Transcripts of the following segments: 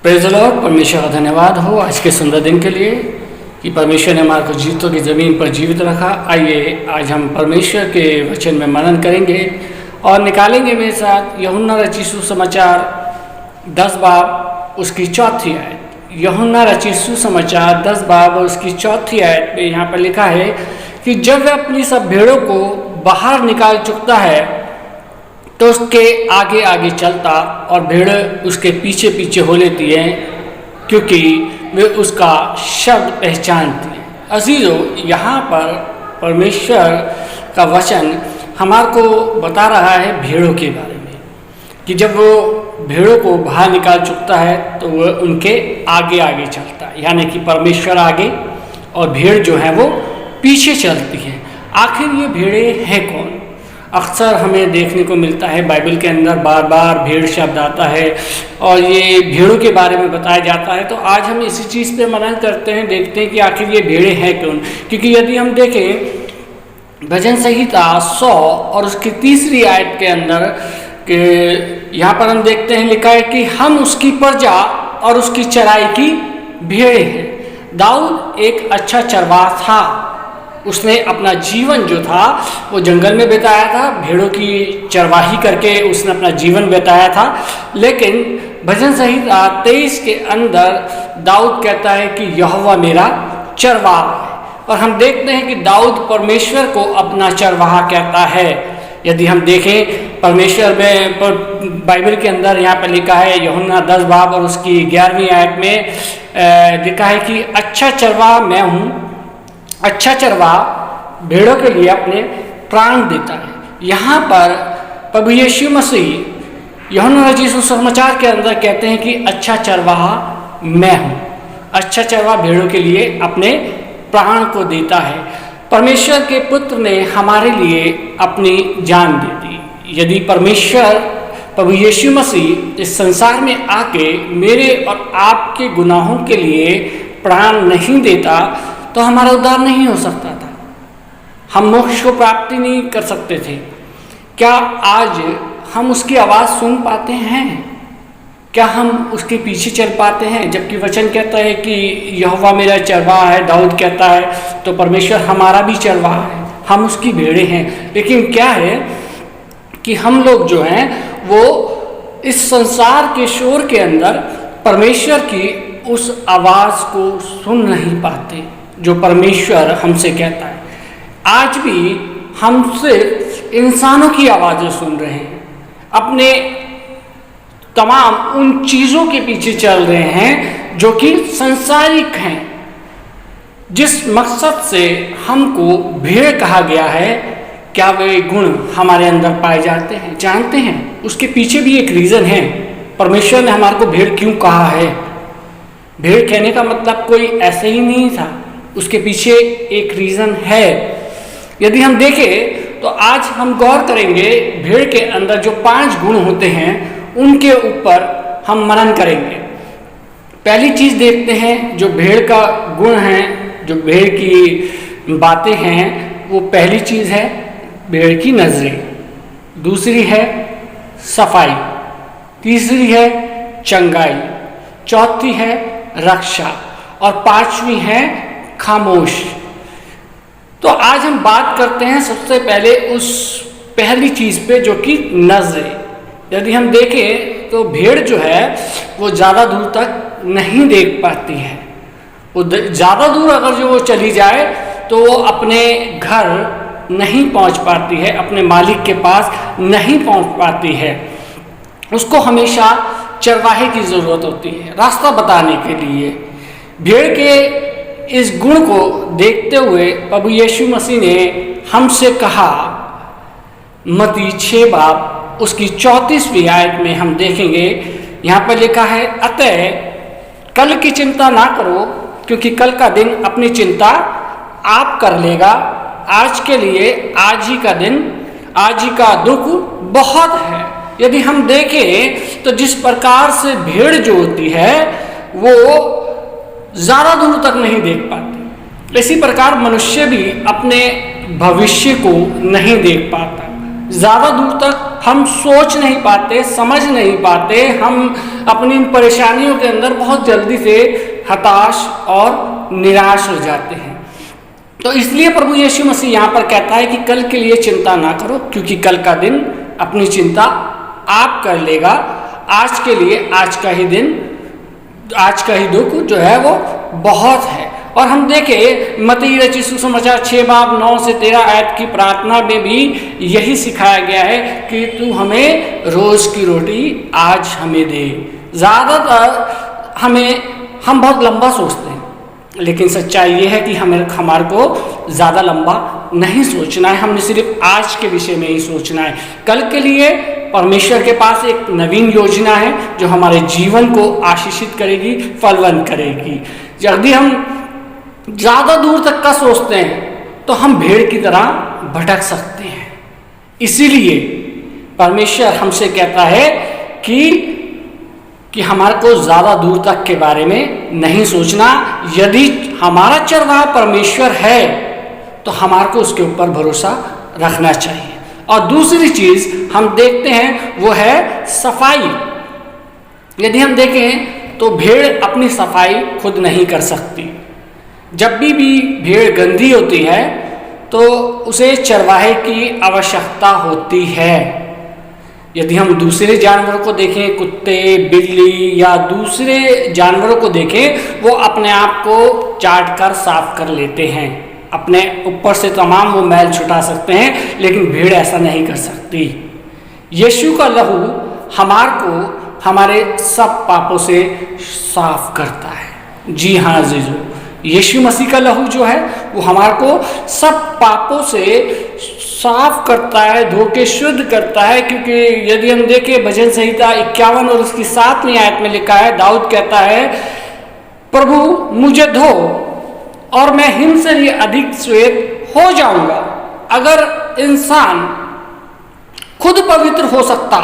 Praise the Lord. परमेश्वर का धन्यवाद हो आज के सुंदर दिन के लिए कि परमेश्वर ने हमारे को जीतों की ज़मीन पर जीवित रखा। आइए आज हम परमेश्वर के वचन में मनन करेंगे और निकालेंगे मेरे साथ यूहन्ना रचित सुसमाचार 10 बाब उसकी चौथी आयत। यूहन्ना रचित सुसमाचार 10 बाब और उसकी चौथी आयत में यहाँ पर लिखा है कि जब वह अपनी सब भेड़ों को बाहर निकाल चुकता है तो उसके आगे आगे चलता और भेड़ उसके पीछे पीछे हो लेती हैं, क्योंकि वे उसका शब्द पहचानती हैं। अजीजों, यहाँ पर परमेश्वर का वचन हमारे को बता रहा है भेड़ों के बारे में कि जब वो भेड़ों को बाहर निकाल चुकता है तो वह उनके आगे आगे चलता है, यानी कि परमेश्वर आगे और भेड़ जो है वो पीछे चलती है। आखिर ये भेड़ें हैं कौन? अक्सर हमें देखने को मिलता है बाइबल के अंदर बार बार भेड़ शब्द आता है और ये भेड़ों के बारे में बताया जाता है। तो आज हम इसी चीज़ पे मनन करते हैं, देखते हैं कि आखिर ये भेड़ें हैं कौन। क्योंकि यदि हम देखें भजन संहिता 100 और उसकी 3री आयत के अंदर के यहाँ पर हम देखते हैं लिखा है कि हम उसकी प्रजा और उसकी चराई की भेड़ें हैं। दाऊद एक अच्छा चरवाहा था। उसने अपना जीवन जो था वो जंगल में बिताया था, भेड़ों की चरवाही करके उसने अपना जीवन बिताया था। लेकिन भजन संहिता 23 के अंदर दाऊद कहता है कि यहोवा मेरा चरवाहा है। और हम देखते हैं कि दाऊद परमेश्वर को अपना चरवाहा कहता है। यदि हम देखें परमेश्वर में बाइबल के अंदर यहाँ पर लिखा है यूहन्ना 10 बाब और उसकी 11वीं आयत में लिखा है कि अच्छा चरवाहा मैं हूँ, अच्छा चरवाहा भेड़ों के लिए अपने प्राण देता है। यहाँ पर प्रभु यीशु मसीह यूहन्ना रचित सुसमाचार के अंदर कहते हैं कि अच्छा चरवाहा मैं हूँ। अच्छा चरवाहा भेड़ों के लिए अपने प्राण को देता है। परमेश्वर के पुत्र ने हमारे लिए अपनी जान दे दी। यदि परमेश्वर प्रभु यीशु मसीह इस संसार में आके मेरे और आपके गुनाहों के लिए प्राण नहीं देता तो हमारा उद्धार नहीं हो सकता था, हम मोक्ष को प्राप्ति नहीं कर सकते थे। क्या आज हम उसकी आवाज़ सुन पाते हैं? क्या हम उसके पीछे चल पाते हैं? जबकि वचन कहता है कि यहोवा मेरा चरवाहा है, दाऊद कहता है, तो परमेश्वर हमारा भी चरवाहा है, हम उसकी भेड़ें हैं। लेकिन क्या है कि हम लोग जो हैं वो इस संसार के शोर के अंदर परमेश्वर की उस आवाज़ को सुन नहीं पाते जो परमेश्वर हमसे कहता है। आज भी हम सिर्फ इंसानों की आवाज़ें सुन रहे हैं, अपने तमाम उन चीज़ों के पीछे चल रहे हैं जो कि सांसारिक हैं। जिस मकसद से हमको भेड़ कहा गया है, क्या वे गुण हमारे अंदर पाए जाते हैं? जानते हैं उसके पीछे भी एक रीज़न है। परमेश्वर ने हमारे को भेड़ क्यों कहा है? भेड़ कहने का मतलब कोई ऐसे ही नहीं था, उसके पीछे एक रीज़न है। यदि हम देखें तो आज हम गौर करेंगे भेड़ के अंदर जो 5 गुण होते हैं उनके ऊपर हम मनन करेंगे। पहली चीज़ देखते हैं जो भेड़ का गुण है, जो भेड़ की बातें हैं, वो पहली चीज़ है भेड़ की नज़रें, दूसरी है सफाई, तीसरी है चंगाई, चौथी है रक्षा और 5वीं है खामोश। तो आज हम बात करते हैं सबसे पहले उस पहली चीज़ पे जो कि नज़रें। यदि हम देखें तो भेड़ जो है वो ज़्यादा दूर तक नहीं देख पाती है। वो ज़्यादा दूर अगर जो वो चली जाए तो वो अपने घर नहीं पहुंच पाती है, अपने मालिक के पास नहीं पहुंच पाती है। उसको हमेशा चरवाहे की ज़रूरत होती है रास्ता बताने के लिए। भेड़ के इस गुण को देखते हुए प्रभु यीशु मसीह ने हमसे कहा, मत्ती 6 बाब उसकी 34वीं आयत में हम देखेंगे, यहाँ पर लिखा है, अतः कल की चिंता ना करो, क्योंकि कल का दिन अपनी चिंता आप कर लेगा। आज के लिए आज ही का दिन, आज ही का दुख बहुत है। यदि हम देखें तो जिस प्रकार से भेड़ जो होती है वो ज़्यादा दूर तक नहीं देख पाती, इसी प्रकार मनुष्य भी अपने भविष्य को नहीं देख पाता। ज़्यादा दूर तक हम सोच नहीं पाते, समझ नहीं पाते, हम अपनी परेशानियों के अंदर बहुत जल्दी से हताश और निराश हो जाते हैं। तो इसलिए प्रभु यीशु मसीह यहाँ पर कहता है कि कल के लिए चिंता ना करो, क्योंकि कल का दिन अपनी चिंता आप कर लेगा। आज के लिए आज का ही दिन, आज का ही दुख जो है वो बहुत है। और हम देखें मत्ती रचित सुसमाचार 6:9-13 की प्रार्थना में भी यही सिखाया गया है कि तू हमें रोज़ की रोटी आज हमें दे। ज़्यादातर हम बहुत लंबा सोचते हैं, लेकिन सच्चाई ये है कि हमारे को ज़्यादा लंबा नहीं सोचना है, हमने सिर्फ आज के विषय में ही सोचना है। कल के लिए परमेश्वर के पास एक नवीन योजना है जो हमारे जीवन को आशीषित करेगी, फलवंत करेगी। यदि हम ज़्यादा दूर तक का सोचते हैं तो हम भेड़ की तरह भटक सकते हैं। इसीलिए परमेश्वर हमसे कहता है कि हमारे को ज़्यादा दूर तक के बारे में नहीं सोचना। यदि हमारा चरवाहा परमेश्वर है तो हमारे को उसके ऊपर भरोसा रखना चाहिए। और दूसरी चीज़ हम देखते हैं वो है सफाई। यदि हम देखें तो भेड़ अपनी सफाई खुद नहीं कर सकती। जब भी भेड़ गंदी होती है तो उसे चरवाहे की आवश्यकता होती है। यदि हम दूसरे जानवरों को देखें, कुत्ते, बिल्ली या दूसरे जानवरों को देखें, वो अपने आप को चाट कर साफ कर लेते हैं, अपने ऊपर से तमाम वो मैल छुटा सकते हैं, लेकिन भेड़ ऐसा नहीं कर सकती। यीशु का लहू हमारे सब पापों से साफ करता है। जी हाँ अज़ीज़ों, यीशु मसीह का लहू जो है वो हमारे को सब पापों से साफ करता है, धो के शुद्ध करता है। क्योंकि यदि हम देखें भजन संहिता 51 और उसकी 7वीं आयत में लिखा है, दाऊद कहता है, प्रभु मुझे धो और मैं हिम से भी अधिक श्वेत हो जाऊंगा। अगर इंसान खुद पवित्र हो सकता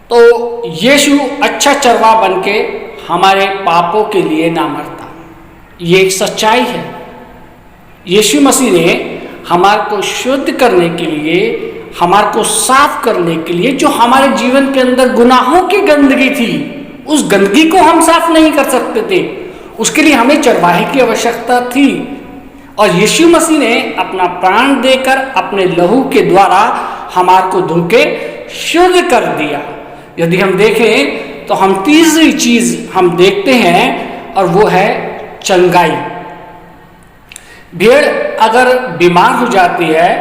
तो यीशु अच्छा चरवा बन के हमारे पापों के लिए ना मरता। ये एक सच्चाई है। यीशु मसीह ने हमारे को शुद्ध करने के लिए, हमारे को साफ करने के लिए, जो हमारे जीवन के अंदर गुनाहों की गंदगी थी, उस गंदगी को हम साफ नहीं कर सकते थे, उसके लिए हमें चरवाहे की आवश्यकता थी। और यीशु मसीह ने अपना प्राण देकर अपने लहू के द्वारा हमारे को धो के शुद्ध कर दिया। यदि हम देखें तो हम तीसरी चीज हम देखते हैं और वो है चंगाई। भेड़ अगर बीमार हो जाती है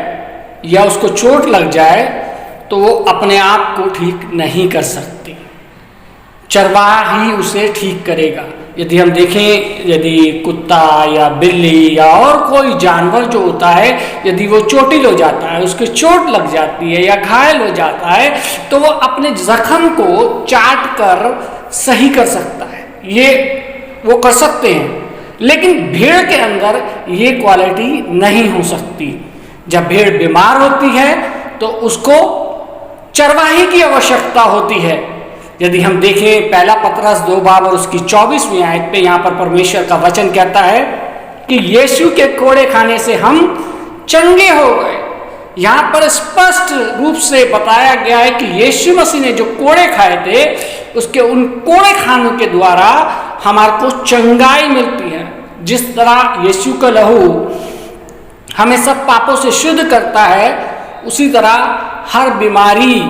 या उसको चोट लग जाए तो वो अपने आप को ठीक नहीं कर सकती, चरवाहा ही उसे ठीक करेगा। यदि हम देखें, यदि कुत्ता या बिल्ली या और कोई जानवर जो होता है, यदि वो चोटिल हो जाता है, उसके चोट लग जाती है या घायल हो जाता है, तो वो अपने जख्म को चाट कर सही कर सकता है, ये वो कर सकते हैं। लेकिन भेड़ के अंदर ये क्वालिटी नहीं हो सकती। जब भेड़ बीमार होती है तो उसको चरवाहे की आवश्यकता होती है। यदि हम देखें पहला पतरस 2 बाब और उसकी 24वीं आयत पे, यहाँ पर परमेश्वर का वचन कहता है कि यीशु के कोड़े खाने से हम चंगे हो गए। यहाँ पर स्पष्ट रूप से बताया गया है कि यीशु मसीह ने जो कोड़े खाए थे, उसके उन कोड़े खानों के द्वारा हमारे को चंगाई मिलती है। जिस तरह यीशु का लहू हमें सब पापों से शुद्ध करता है, उसी तरह हर बीमारी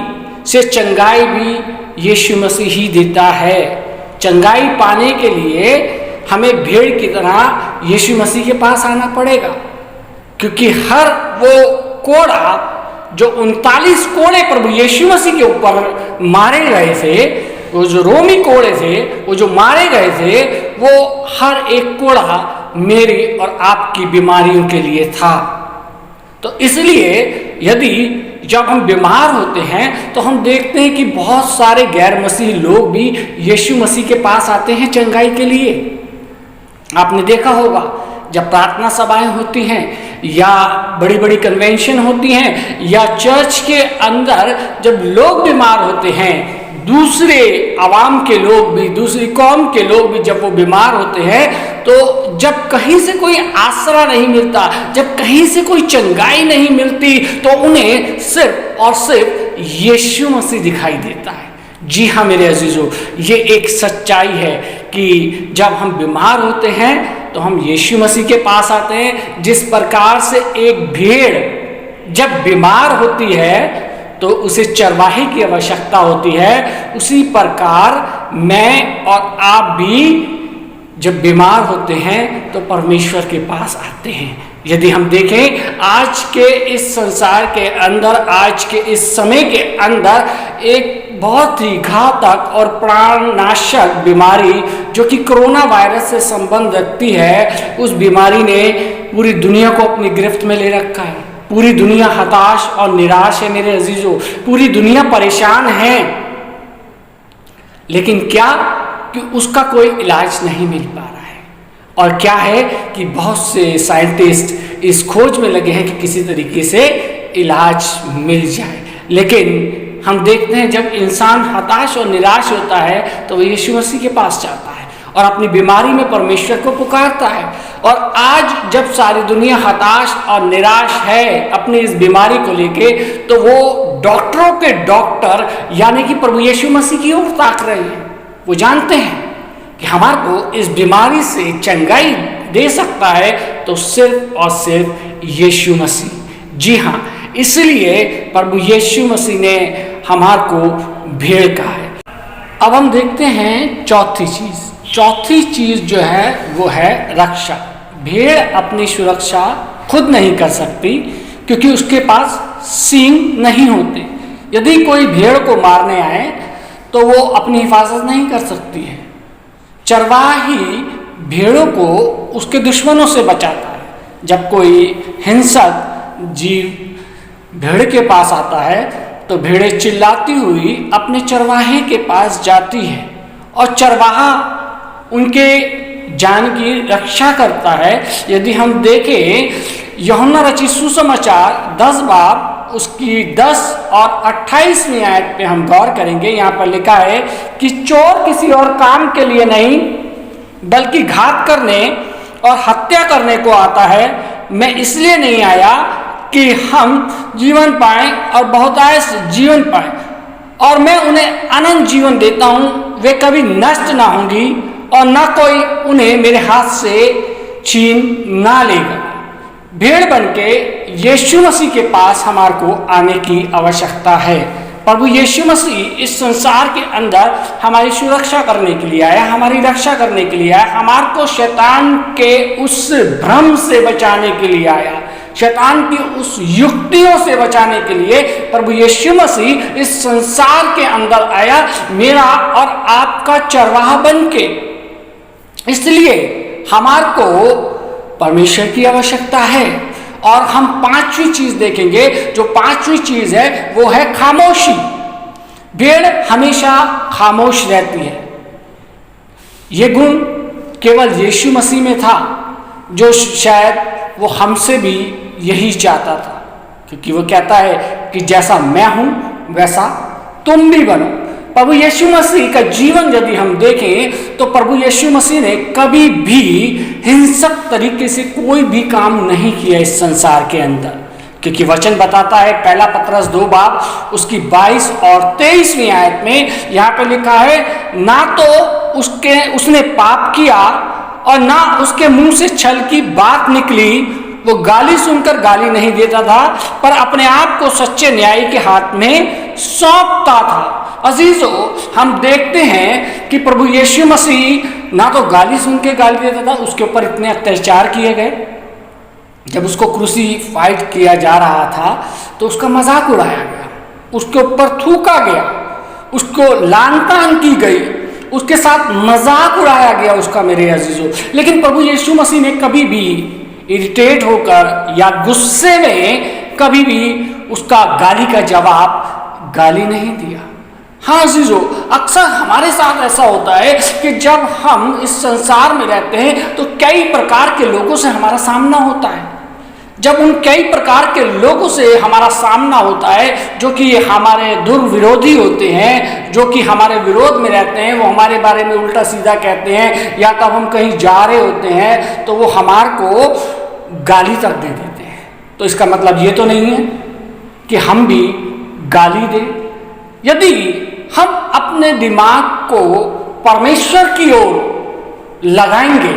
से चंगाई भी यीशु मसीह ही देता है। चंगाई पाने के लिए हमें भेड़ की तरह यीशु मसीह के पास आना पड़ेगा, क्योंकि हर वो कोड़ा जो 39 कोड़े प्रभु यीशु मसीह के ऊपर मारे गए थे, वो जो रोमी कोड़े थे, वो जो मारे गए थे, वो हर एक कोड़ा मेरी और आपकी बीमारियों के लिए था। तो इसलिए यदि जब हम बीमार होते हैं तो हम देखते हैं कि बहुत सारे गैर मसीही लोग भी यीशु मसीह के पास आते हैं चंगाई के लिए। आपने देखा होगा जब प्रार्थना सभाएं होती हैं या बड़ी बड़ी कन्वेंशन होती हैं या चर्च के अंदर जब लोग बीमार होते हैं, दूसरे आवाम के लोग भी, दूसरी कौम के लोग भी जब वो बीमार होते हैं, तो जब कहीं से कोई आसरा नहीं मिलता, जब कहीं से कोई चंगाई नहीं मिलती, तो उन्हें सिर्फ और सिर्फ यीशु मसीह दिखाई देता है। जी हाँ मेरे अजीजों, ये एक सच्चाई है कि जब हम बीमार होते हैं तो हम यीशु मसीह के पास आते हैं। जिस प्रकार से एक भेड़ जब बीमार होती है तो उसे चरवाहे की आवश्यकता होती है, उसी प्रकार मैं और आप भी जब बीमार होते हैं तो परमेश्वर के पास आते हैं। यदि हम देखें आज के इस संसार के अंदर, आज के इस समय के अंदर एक बहुत ही घातक और प्राणनाशक बीमारी जो कि कोरोना वायरस से संबंध रखती है, उस बीमारी ने पूरी दुनिया को अपनी गिरफ्त में ले रखा है। पूरी दुनिया हताश और निराश है मेरे अजीजों, पूरी दुनिया परेशान है। लेकिन क्या कि उसका कोई इलाज नहीं मिल पा रहा है। और क्या है कि बहुत से साइंटिस्ट इस खोज में लगे हैं कि किसी तरीके से इलाज मिल जाए। लेकिन हम देखते हैं जब इंसान हताश और निराश होता है तो वह यीशु मसीह के पास जाता है और अपनी बीमारी में परमेश्वर को पुकारता है। और आज जब सारी दुनिया हताश और निराश है अपनी इस बीमारी को लेके, तो वो डॉक्टरों के डॉक्टर यानी कि प्रभु यीशु मसीह की ओर ताक रहे हैं। वो जानते हैं कि हमारे को इस बीमारी से चंगाई दे सकता है तो सिर्फ और सिर्फ यीशु मसीह। जी हाँ, इसलिए प्रभु यीशु मसीह ने हमारे को भेड़ कहा है। अब हम देखते हैं चौथी चीज जो है वो है रक्षा। भेड़ अपनी सुरक्षा खुद नहीं कर सकती क्योंकि उसके पास सींग नहीं होते। यदि कोई भेड़ को मारने आए तो वो अपनी हिफाजत नहीं कर सकती है। चरवाही भेड़ों को उसके दुश्मनों से बचाता है। जब कोई हिंसक जीव भेड़ के पास आता है तो भेड़ें चिल्लाती हुई अपने चरवाहे के पास जाती है और चरवाहा उनके जान की रक्षा करता है। यदि हम देखें यूहन्ना रचित सुसमाचार 10 बाब उसकी 10 और 28वीं आयत पे हम गौर करेंगे। यहाँ पर लिखा है कि चोर किसी और काम के लिए नहीं बल्कि घात करने और हत्या करने को आता है। मैं इसलिए नहीं आया कि हम जीवन पाएं और बहुतायत से जीवन पाएं, और मैं उन्हें अनंत जीवन देता हूं। वे कभी नष्ट ना होंगी और ना कोई उन्हें मेरे हाथ से छीन ना लेगा। भेड़ बनके यीशु मसीह के पास हमारे को आने की आवश्यकता है। प्रभु यीशु मसीह इस संसार के अंदर हमारी सुरक्षा करने के लिए आया, हमारी रक्षा करने के लिए आया, हमारे को शैतान के उस भ्रम से बचाने के लिए आया, शैतान की उस युक्तियों से बचाने के लिए प्रभु यीशु मसीह इस संसार के अंदर आया, मेरा और आपका चरवाहा बनके। इसलिए हमारे को परमेश्वर की आवश्यकता है। और हम 5वीं चीज देखेंगे। जो 5वीं चीज है वो है खामोशी। भेड़ हमेशा खामोश रहती है। ये गुण केवल यीशु मसीह में था, जो शायद वो हमसे भी यही चाहता था, क्योंकि वो कहता है कि जैसा मैं हूं वैसा तुम भी बनो। प्रभु यीशु मसीह का जीवन यदि हम देखें तो प्रभु यीशु मसीह ने कभी भी हिंसक तरीके से कोई भी काम नहीं किया इस संसार के अंदर, क्योंकि वचन बताता है 1 पतरस 2 बाब उसकी 22 और 23वीं आयत में यहाँ पे लिखा है, ना तो उसने पाप किया और ना उसके मुंह से छल की बात निकली। वो गाली सुनकर गाली नहीं देता था, पर अपने आप को सच्चे न्याय के हाथ में सौंपता था। अजीजों, हम देखते हैं कि प्रभु यीशु मसीह ना तो गाली सुन के गाली देता था, उसके ऊपर इतने अत्याचार किए गए। जब उसको क्रूसीफाइड किया जा रहा था तो उसका मजाक उड़ाया गया, उसके ऊपर थूका गया, उसको लान तान की गई, उसके साथ मजाक उड़ाया गया उसका मेरे अजीजों। लेकिन प्रभु यीशु मसीह ने कभी भी इरिटेट होकर या गुस्से में कभी भी उसका गाली का जवाब गाली नहीं दिया। हाँ अजीजों, अक्सर हमारे साथ ऐसा होता है कि जब हम इस संसार में रहते हैं तो कई प्रकार के लोगों से हमारा सामना होता है। जब उन कई प्रकार के लोगों से हमारा सामना होता है जो कि हमारे दुर्विरोधी होते हैं, जो कि हमारे विरोध में रहते हैं, वो हमारे बारे में उल्टा सीधा कहते हैं, या तब हम कहीं जा रहे होते हैं तो वो हमारे को गाली तक दे देते हैं, तो इसका मतलब ये तो नहीं है कि हम भी गाली दें। यदि हम अपने दिमाग को परमेश्वर की ओर लगाएंगे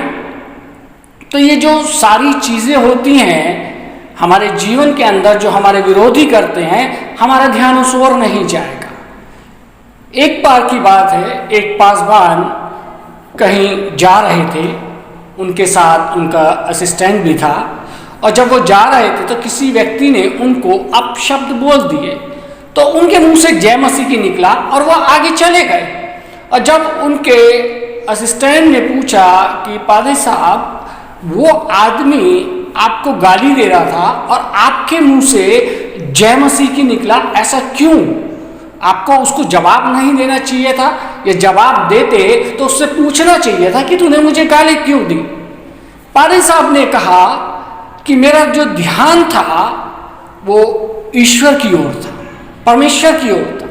तो ये जो सारी चीज़ें होती हैं हमारे जीवन के अंदर, जो हमारे विरोधी करते हैं, हमारा ध्यान उस ओर नहीं जाएगा। एक बार की बात है, एक पासवान कहीं जा रहे थे, उनके साथ उनका असिस्टेंट भी था, और जब वो जा रहे थे तो किसी व्यक्ति ने उनको अपशब्द बोल दिए, तो उनके मुंह से जय मसीह की निकला और वह आगे चले गए। और जब उनके असिस्टेंट ने पूछा कि पादरी साहब, वो आदमी आपको गाली दे रहा था और आपके मुंह से जय मसीह की निकला, ऐसा क्यों? आपको उसको जवाब नहीं देना चाहिए था, या जवाब देते तो उससे पूछना चाहिए था कि तूने मुझे गाली क्यों दी। पादरी साहब ने कहा कि मेरा जो ध्यान था वो ईश्वर की ओर था, परमेश्वर की ओर था।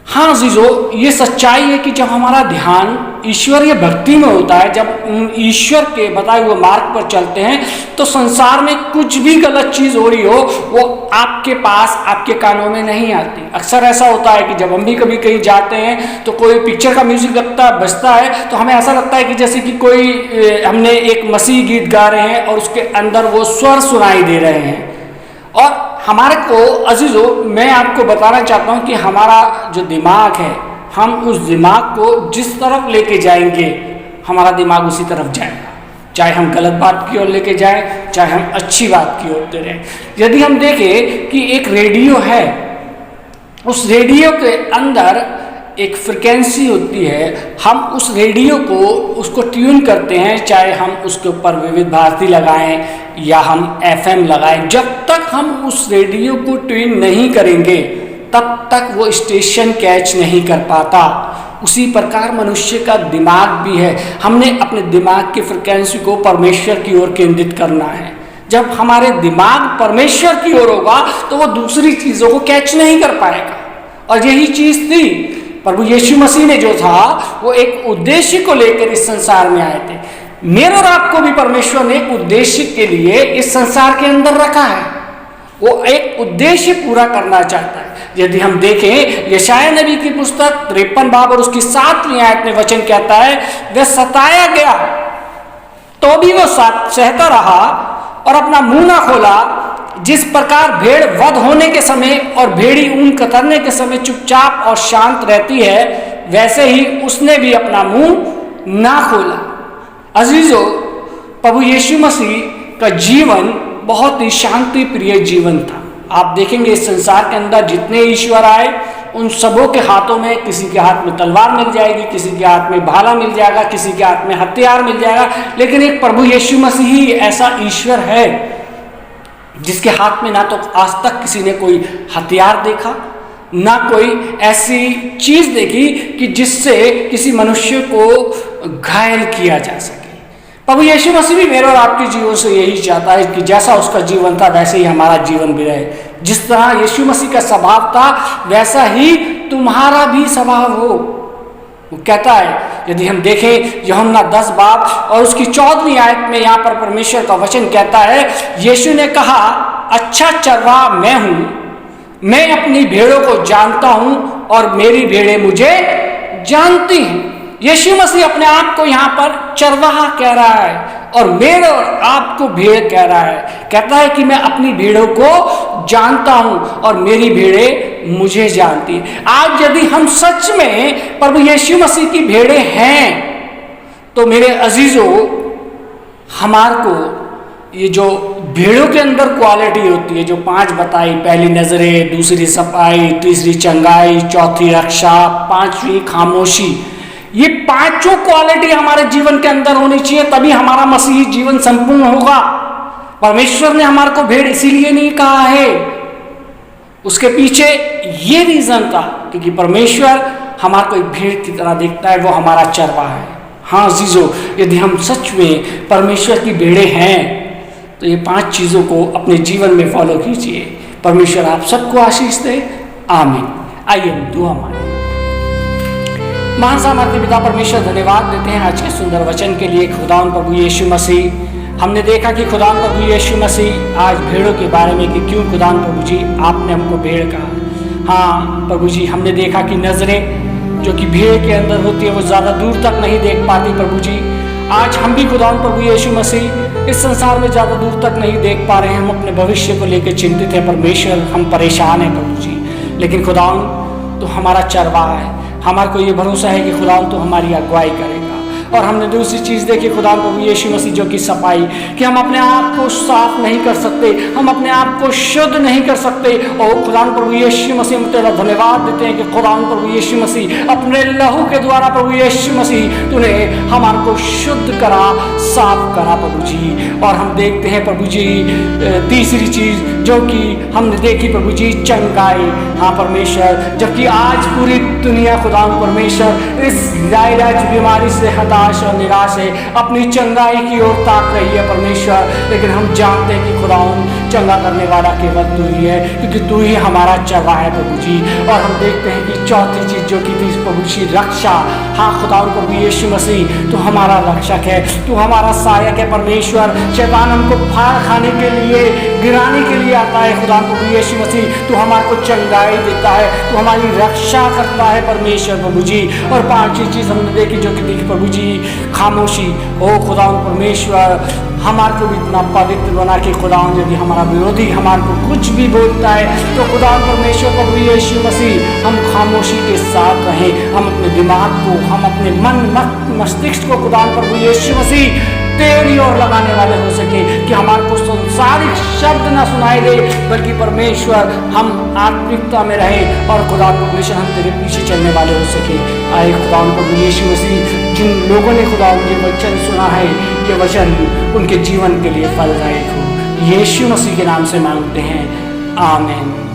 हाँ जीजो, ये सच्चाई है कि जब हमारा ध्यान ईश्वरीय भक्ति में होता है, जब ईश्वर के बताए हुए मार्ग पर चलते हैं, तो संसार में कुछ भी गलत चीज़ हो रही हो वो आपके पास, आपके कानों में नहीं आती। अक्सर ऐसा होता है कि जब हम भी कभी कहीं जाते हैं तो कोई पिक्चर का म्यूजिक बजता है तो हमें ऐसा लगता है कि जैसे कि कोई हमने एक मसीह गीत गा रहे हैं और उसके अंदर वो स्वर सुनाई दे रहे हैं। और हमारे को अजीजों, मैं आपको बताना चाहता हूँ कि हमारा जो दिमाग है, हम उस दिमाग को जिस तरफ लेके जाएंगे हमारा दिमाग उसी तरफ जाएगा। चाहे हम गलत बात की ओर लेके जाएं, चाहे हम अच्छी बात की ओर दे रहे हैं। यदि हम देखें कि एक रेडियो है, उस रेडियो के अंदर एक फ्रिक्वेंसी होती है, हम उस रेडियो को उसको ट्यून करते हैं, चाहे हम उसके ऊपर विविध भारती लगाएं या हम FM लगाएं। जब तक हम उस रेडियो को ट्यून नहीं करेंगे तब तक वो स्टेशन कैच नहीं कर पाता। उसी प्रकार मनुष्य का दिमाग भी है, हमने अपने दिमाग की फ्रिक्वेंसी को परमेश्वर की ओर केंद्रित करना है। जब हमारे दिमाग परमेश्वर की ओर होगा तो वो दूसरी चीज़ों को कैच नहीं कर पाएगा। और यही चीज़ थी, प्रभु यीशु मसीह ने जो था वो एक उद्देश्य को लेकर इस संसार में आए थे। मेरे और आपको भी परमेश्वर ने एक उद्देश्य के लिए इस संसार के अंदर रखा है, वो एक उद्देश्य पूरा करना चाहता है। यदि हम देखें यशायाह नबी की पुस्तक 53 बाब और उसकी 7वीं आयत में वचन कहता है, वह सताया गया तो भी वो सहता रहा और अपना मुंह ना खोला। जिस प्रकार भेड़ वध होने के समय और भेड़ी ऊन कतरने के समय चुपचाप और शांत रहती है, वैसे ही उसने भी अपना मुंह ना खोला। अजीजों, प्रभु यीशु मसीह का जीवन बहुत ही शांति प्रिय जीवन था। आप देखेंगे इस संसार के अंदर जितने ईश्वर आए उन सबों के हाथों में, किसी के हाथ में तलवार मिल जाएगी, किसी के हाथ में भाला मिल जाएगा, किसी के हाथ में हथियार मिल जाएगा, लेकिन एक प्रभु यीशु मसीह ही ऐसा ईश्वर है जिसके हाथ में ना तो आज तक किसी ने कोई हथियार देखा, ना कोई ऐसी चीज देखी कि जिससे किसी मनुष्य को घायल किया जा सके। प्रभु यीशु मसीह भी मेरे और आपके जीवन से यही चाहता है कि जैसा उसका जीवन था वैसे ही हमारा जीवन भी रहे। जिस तरह यीशु मसीह का स्वभाव था वैसा ही तुम्हारा भी स्वभाव हो। वो कहता है, यदि हम देखें यूहन्ना 10 बाब और उसकी 14वीं आयत में यहाँ पर परमेश्वर का वचन कहता है, यीशु ने कहा, अच्छा चरवाहा मैं हूँ, मैं अपनी भेड़ों को जानता हूँ और मेरी भेड़ें मुझे जानती हैं। यीशु मसीह अपने आप को यहाँ पर चरवाहा कह रहा है और मेरे और आपको भेड़ कह रहा है। कहता है कि मैं अपनी भेड़ों को जानता हूं और मेरी भेड़ें मुझे जानती हैं। आज यदि हम सच में प्रभु यीशु मसीह की भेड़ें हैं तो मेरे अजीजों, हमार को ये जो भेड़ों के अंदर क्वालिटी होती है, जो 5 बताई, पहली नजरे, दूसरी सफाई, तीसरी चंगाई, चौथी रक्षा, 5वीं खामोशी, ये 5 क्वालिटी हमारे जीवन के अंदर होनी चाहिए, तभी हमारा मसीही जीवन संपूर्ण होगा। परमेश्वर ने हमारे को भेड़ इसीलिए नहीं कहा है, उसके पीछे ये रीजन था क्योंकि परमेश्वर हमारे को एक भेड़ की तरह देखता है, वो हमारा चरवाहा है। हाँ जीजो, यदि हम सच में परमेश्वर की भेड़ें हैं तो ये 5 चीज़ों को अपने जीवन में फॉलो कीजिए। परमेश्वर आप सबको आशीष दे। आमीन। आइए हम दुआ मांगें। महान सामर्थ्य पिता परमेश्वर, धन्यवाद देते हैं आज के सुंदर वचन के लिए। खुदावन प्रभु यीशु मसीह, हमने देखा कि खुदावन प्रभु यीशु मसीह आज भेड़ों के बारे में कि क्यों खुदावन प्रभु जी आपने हमको भेड़ कहा। हाँ प्रभु जी, हमने देखा कि नजरें जो कि भेड़ के अंदर होती है वो ज़्यादा दूर तक नहीं देख पाती। प्रभु जी आज हम भी खुदावन प्रभु यीशु मसीह इस संसार में ज़्यादा दूर तक नहीं देख पा रहे हैं। हम अपने भविष्य को लेकर चिंतित हैं परमेश्वर, हम परेशान हैं प्रभु जी। लेकिन खुदावन तो हमारा चरवाहा है, हमारे को ये भरोसा है कि खुदावन तो हमारी अगुवाई करेगा। और हमने दूसरी चीज़ देखी खुदावन प्रभु यीशु मसीह जो कि सफाई, कि हम अपने आप को साफ नहीं कर सकते, हम अपने आप को शुद्ध नहीं कर सकते। और खुदावन प्रभु यीशु मसीह हम तेरा धन्यवाद देते हैं कि खुदावन प्रभु यीशु मसीह अपने लहू के द्वारा प्रभु यीशु मसीह तूने हमारे को शुद्ध करा, साफ करा प्रभु जी। और हम देखते हैं प्रभु जी तीसरी चीज़ जो कि हमने देखी प्रभु जी, चंगाई। हाँ परमेश्वर, जबकि आज पूरी दुनिया खुदावन परमेश्वर इस जायराज बीमारी से हताश और निराश है, अपनी चंगाई की ओर ताक रही है परमेश्वर। लेकिन हम जानते हैं कि खुदावन चंगा करने वाला केवल तू ही है, क्योंकि तू ही हमारा चरवाहा है प्रभु जी। और हम देखते हैं कि चौथी चीज़ जो कि थी प्रभु जी, रक्षा। हाँ खुदावन प्रभु यीशु मसीह तू हमारा रक्षक है, तू हमारा सहायक है परमेश्वर। शैतान हमको फाड़ खाने के लिए, गिराने के लिए आता है। खुदावन प्रभु यीशु मसीह तू हमारे को चंगाई देता है, तू हमारी रक्षा करता है परमेश्वर प्रभु जी। और पांचवी चीज़ हमने देखी जो कि देखी प्रभु जी, खामोशी। ओ खुदावन परमेश्वर, हमारे को भी इतना पवित्र बना कि खुदावन यदि हमारा विरोधी हमारे को कुछ भी बोलता है तो खुदावन परमेश्वर प्रभु यीशु मसीह हम खामोशी के साथ रहें। हम अपने दिमाग को, हम अपने मन मस्तिष्क को खुदावन प्रभु यीशु मसीह तेरी ओर लगाने वाले हो सके, कि हमारे को संसारिक शब्द ना सुनाई दे, बल्कि परमेश्वर हम आत्मिकता में रहें और खुदा परमेश्वर हम तेरे पीछे चलने वाले हो सके। आए खुदा प्रभु यीशु मसीह, जिन लोगों ने खुदा ये वचन सुना है, ये वचन उनके जीवन के लिए फलदायक हो। यीशु मसीह के नाम से मांगते हैं, आमीन।